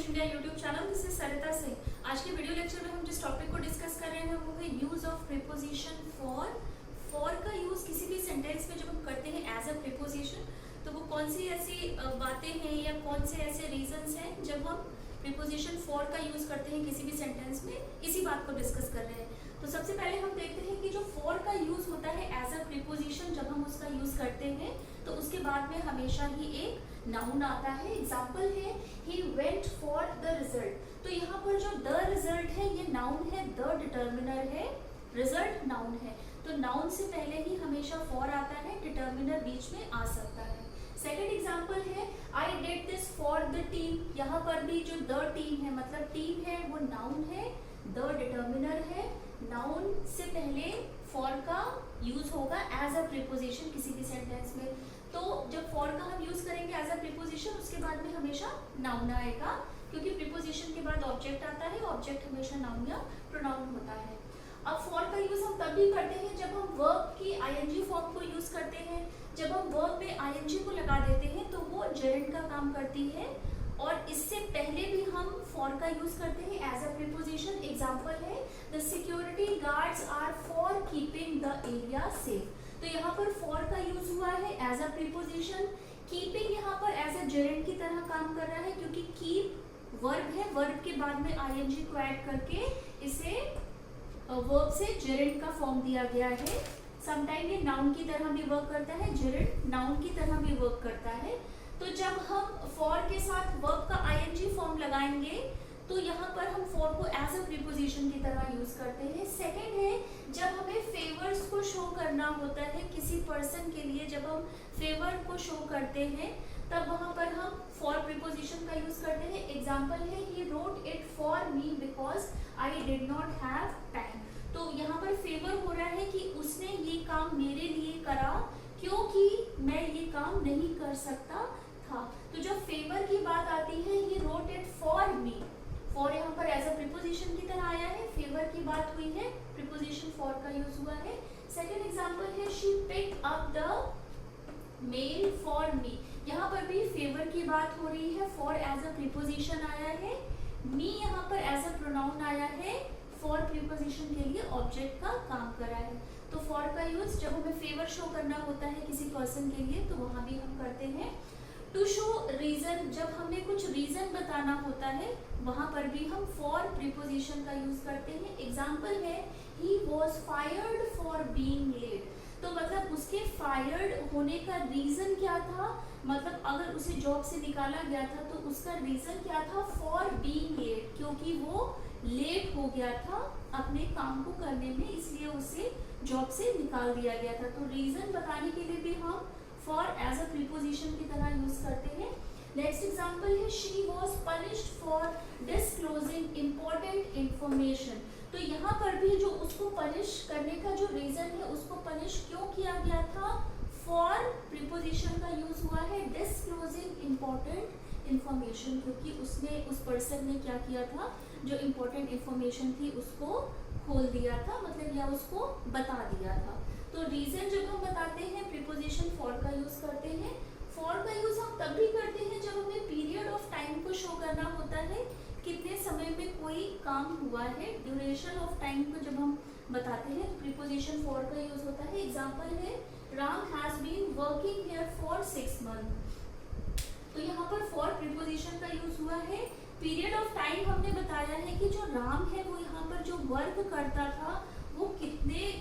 English India YouTube channel, this is Sarita Singh. आज के video lecture में हम जिस टॉपिक को डिस्कस कर रहे हैं वो है use of preposition for. For का यूज किसी भी सेंटेंस में जब हम करते हैं एज अ प्रीपोजिशन, तो वो कौन सी ऐसी बातें हैं या कौन से ऐसे रीजंस हैं जब हम प्रीपोजिशन फॉर का यूज करते हैं किसी भी सेंटेंस में, इसी बात को डिस्कस कर रहे हैं। तो सबसे पहले हम देखते हैं कि जो फॉर का यूज होता है एज अ प्रीपोजिशन, जब हम उसका यूज करते हैं तो उसके बाद में हमेशा ही एक नाउन आता है। एग्जाम्पल है he went for the result. तो यहाँ पर जो द रिजल्ट है ये नाउन है, द डिटर्मिनर है, रिजल्ट नाउन है। तो नाउन से पहले ही हमेशा फॉर आता है, डिटर्मिनर बीच में आ सकता है। सेकेंड एग्जाम्पल है I did this for the team. यहाँ पर भी जो द टीम है मतलब टीम है वो नाउन है, द डिटर्मिनर है, नाउन से पहले फॉर का यूज होगा एज अ प्रीपोजिशन किसी भी सेंटेंस में। तो जब फॉर का हम यूज करेंगे एज अ प्रीपोजिशन, उसके बाद में हमेशा नाउन आएगा, क्योंकि प्रीपोजिशन के बाद ऑब्जेक्ट आता है, ऑब्जेक्ट हमेशा नाउन या प्रोनाउन होता है। अब फॉर का यूज हम तब भी करते हैं जब हम वर्ब की आईएनजी फॉर्म को यूज करते हैं। जब हम वर्ब में आईएनजी को लगा देते हैं तो वो जेरेंड का काम करती है, और इससे पहले भी हम फॉर का यूज करते हैं एज अ प्रीपोजिशन। एग्जांपल है the security guards are for keeping the area safe. तो यहाँ पर फॉर का यूज हुआ है एज अ प्रीपोजिशन। कीपिंग यहाँ पर एज अ जेरेंड की तरह काम कर रहा है, क्योंकि कीप वर्ब है, वर्ब के बाद में आईएनजी को ऐड करके इसे वर्ब से जेरेंड का फॉर्म दिया गया है। समटाइम ये नाउन की तरह भी वर्क करता है, जेरेंड नाउन की तरह भी वर्क करता है। तो जब हम फॉर के साथ वर्ब का आईएनजी फॉर्म लगाएंगे तो यहाँ पर हम फॉर को एज अ प्रीपोजिशन की तरह यूज करते हैं। सेकंड है जब हमें फेवर्स को शो करना होता है किसी पर्सन के लिए, जब हम फेवर को शो करते हैं तब वहाँ पर हम फॉर प्रीपोजिशन का यूज करते हैं। एग्जाम्पल है he wrote it for me because I did not have time. तो यहाँ पर फेवर हो रहा है कि उसने ये काम मेरे लिए करा क्योंकि मैं ये काम नहीं कर सकता था। तो जब फेवर की बात आती है he wrote it for me, for यहाँ पर एज अ प्रीपोजिशन की तरह आया है, फेवर की बात हुई है, प्रीपोजिशन फॉर का यूज हुआ है। सेकंड एग्जांपल है she picked up the mail for me. यहाँ पर भी फेवर की बात हो रही है, फॉर एज अ प्रीपोजिशन आया है, मी यहाँ पर एज अ प्रोनाउन आया है, फॉर प्रीपोजिशन के लिए ऑब्जेक्ट का काम करा है। तो फॉर का यूज जब हमें फेवर शो करना होता है किसी पर्सन के लिए तो वहां भी हम करते हैं। टू शो रीजन, जब हमें कुछ रीजन बताना होता है वहां पर भी हम फॉर प्रीपोजिशन का यूज करते हैं। एग्जाम्पल है he was fired for being late. तो मतलब उसके फायर्ड होने का रीजन क्या था, मतलब अगर उसे जॉब से निकाला गया था तो उसका रीजन क्या था, फॉर बीइंग लेट, क्योंकि वो लेट हो गया था अपने काम को करने में, इसलिए उसे जॉब से निकाल दिया गया था। तो रीजन बताने के लिए भी हम फॉर एज अ प्रीपोजिशन की तरह यूज करते हैं। नेक्स्ट एग्जांपल है she was punished for disclosing important information. तो यहाँ पर भी जो उसको पनिश करने का जो रीजन है, उसको पनिश क्यों किया गया था, फॉर प्रीपोजिशन का यूज हुआ है, डिस्क्लोजिंग इम्पोर्टेंट इंफॉर्मेशन, क्योंकि उसने उस पर्सन ने क्या किया था, जो इम्पोर्टेंट इंफॉर्मेशन थी उसको खोल दिया था, मतलब या उसको बता दिया था। तो रीजन जब हम बताते हैं प्रीपोजिशन फॉर का यूज करते हैं। फॉर का यूज हम तब भी करते हैं जब हमें पीरियड ऑफ टाइम को शो करना होता है, कितने समय में कोई काम हुआ है, ड्यूरेशन ऑफ टाइम को जब हम बताते हैं तो प्रीपोजिशन फॉर का यूज होता है। एग्जाम्पल है Ram has been working here for 6 months। तो यहाँ पर फॉर प्रीपोजिशन का यूज हुआ है। पीरियड ऑफ टाइम हमने बताया है कि जो राम है वो यहाँ पर जो वर्क करता था वो कितने,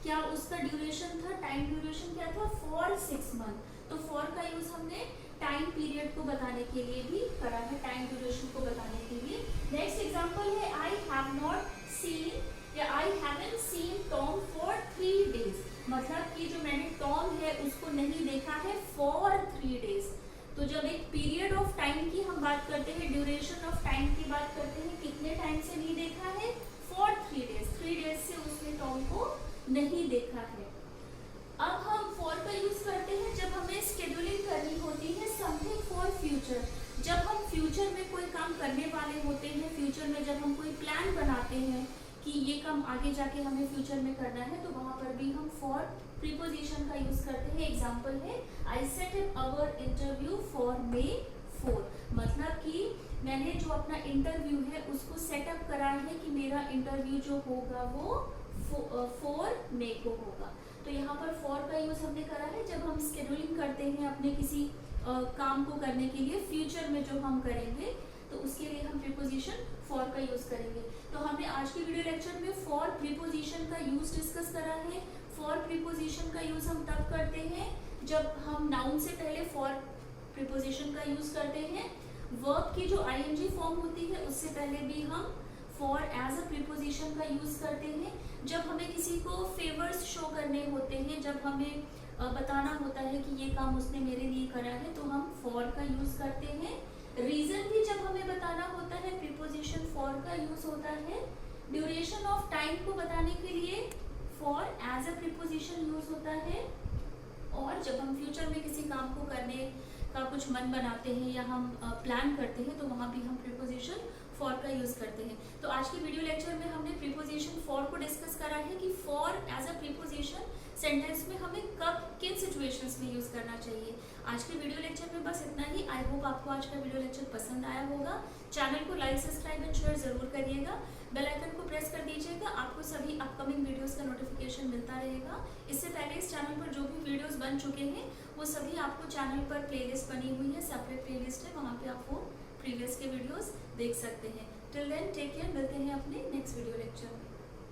क्या उसका ड्यूरेशन था, टाइम ड्यूरेशन क्या था, फॉर 6 months। तो फॉर का यूज हमने टाइम पीरियड को बताने के लिए भी करा है, टाइम ड्यूरेशन को बताने के लिए। नेक्स्ट एग्जांपल है आई हैव नॉट सीन या I haven't seen Tom for 3 days। मतलब कि जो मैंने टॉम है उसको नहीं देखा है फॉर 3 days। तो जब एक पीरियड ऑफ टाइम की हम बात करते हैं, ड्यूरेशन ऑफ टाइम की बात करते हैं, कितने टाइम से नहीं देखा है, फॉर 3 days, 3 days से उसने टॉम को नहीं देखा है। अब हम फॉर का यूज करते हैं जब हमें स्केड्यूलिंग करनी होती है समथिंग फॉर फ्यूचर। जब हम फ्यूचर में कोई काम करने वाले होते हैं, फ्यूचर में जब हम कोई प्लान बनाते हैं कि ये काम आगे जाके हमें फ्यूचर में करना है, तो वहां पर भी हम फॉर प्रीपोजिशन का यूज करते हैं। एग्जाम्पल है I set up our interview for May 4। मतलब कि मैं मैंने जो अपना इंटरव्यू है उसको सेटअप करा है कि मेरा इंटरव्यू जो होगा वो 4 मई को होगा। तो यहाँ पर फॉर का यूज हमने करा है जब हम शेड्यूलिंग करते हैं अपने किसी काम को करने के लिए, फ्यूचर में जो हम करेंगे तो उसके लिए हम प्रीपोजिशन फॉर का यूज करेंगे। तो हमने आज के वीडियो लेक्चर में फॉर प्रीपोजिशन का यूज डिस्कस करा है। फॉर प्रीपोजिशन का यूज हम तब करते हैं जब हम नाउन से पहले फॉर प्रीपोजिशन का यूज करते हैं। वर्ब की जो आईएनजी फॉर्म होती है उससे पहले भी हम फॉर एज अ प्रीपोजिशन का यूज करते हैं। जब हमें किसी को फेवर्स शो करने होते हैं, जब हमें बताना होता है कि ये काम उसने मेरे लिए करा है, तो हम फॉर का यूज करते हैं। रीजन भी जब हमें बताना होता है प्रीपोजिशन फॉर का यूज होता है। ड्यूरेशन ऑफ टाइम को बताने के लिए for as a preposition use होता है। और जब हम फ्यूचर में किसी काम को करने का कुछ मन बनाते हैं या हम प्लान करते हैं तो वहाँ भी हम प्रीपोजिशन फॉर का यूज करते हैं। तो आज के वीडियो लेक्चर में हमने प्रीपोजिशन फॉर को डिस्कस करा है कि for as a preposition sentence में हमें कब किन सिचुएशंस में यूज करना चाहिए। आज के वीडियो लेक्चर में बस इतना ही। आई होप आपको आज का वीडियो लेक्चर पसंद आया होगा। चैनल को लाइक, सब्सक्राइब एंड शेयर जरूर करिएगा। बेल आइकन को प्रेस कर दीजिएगा, आपको सभी अपकमिंग वीडियोस का नोटिफिकेशन मिलता रहेगा। इससे पहले इस चैनल पर जो भी वीडियोस बन चुके हैं वो सभी आपको चैनल पर प्लेलिस्ट बनी हुई है, सेपरेट प्लेलिस्ट है, वहाँ पे आप वो प्रीवियस के वीडियोस देख सकते हैं। टिल देन टेक केयर, मिलते हैं अपने नेक्स्ट वीडियो लेक्चर में।